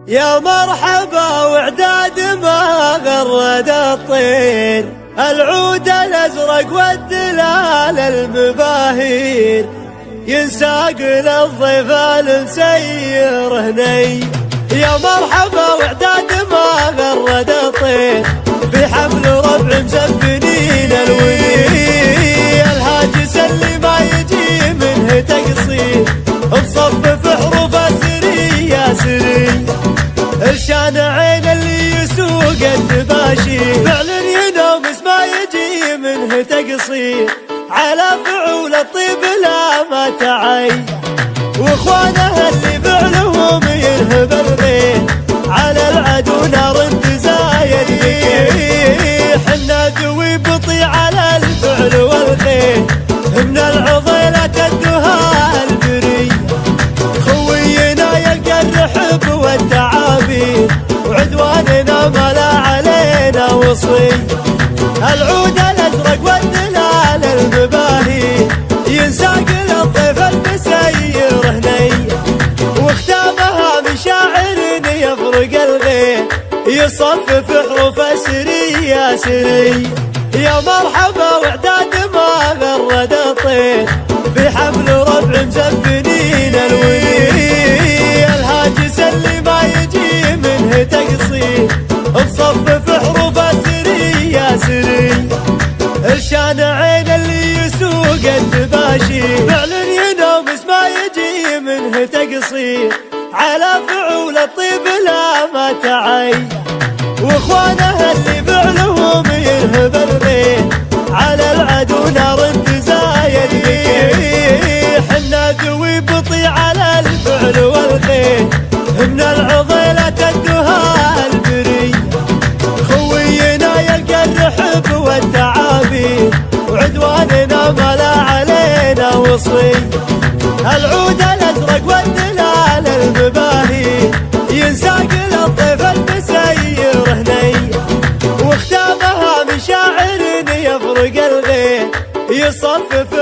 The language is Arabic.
يا مرحبا وعداد ما غرد الطير، العود الازرق والدلال المباهير، ينساق للضيف المسير هني. يا مرحبا وعداد ما غرد الطير، في حفل ربع مسبنين الولي، الهاجس اللي ما يجي منه تقصير، مصفف حروف سري يا سري، الشان عين اللي يسوق التباشير، فعل ينوم ما يجي منه تقصير، على فعول الطيب لا ما تعين، واخوانه اللي فعلهم يرهب الغير، على العدو نار تزايد بيه، حنا ذوي بطي على الفعل والخير، من العضيلة الدهى البري، خوينا يلقى الرحب والتعابير، وعدواننا ما لا علينا وصي، العود الازرق والدلال المباهي، ينساق للضيف المسير هني، واختامها من شاعر يفرق الغير، يصفف حروف سري يا سري. يا مرحبا وعداد ما غرد الطير، في حفل ربع مسبنين الولي، الهاجس اللي ما يجي منه تقصير، مصفف حروف سري يا سري، الشان عين اللي يسوق التباشير، فعل ينوم ما يجي منه تقصير، على فعول الطيب لا ما تعين، واخوانه اللي فعلهم يرهب الغير، على العدو نار تزايد بيه، حنا ذوي بطي على الفعل والخير، من العضيلة الدهى البري، خوينا يلقى الرحب والتعابير، وعدواننا ما لا علينا وصي، العود الازرق والدلال المباهي، ينساق للضيف المسير هني، واختامها من شاعر يفرق الغير، يصفف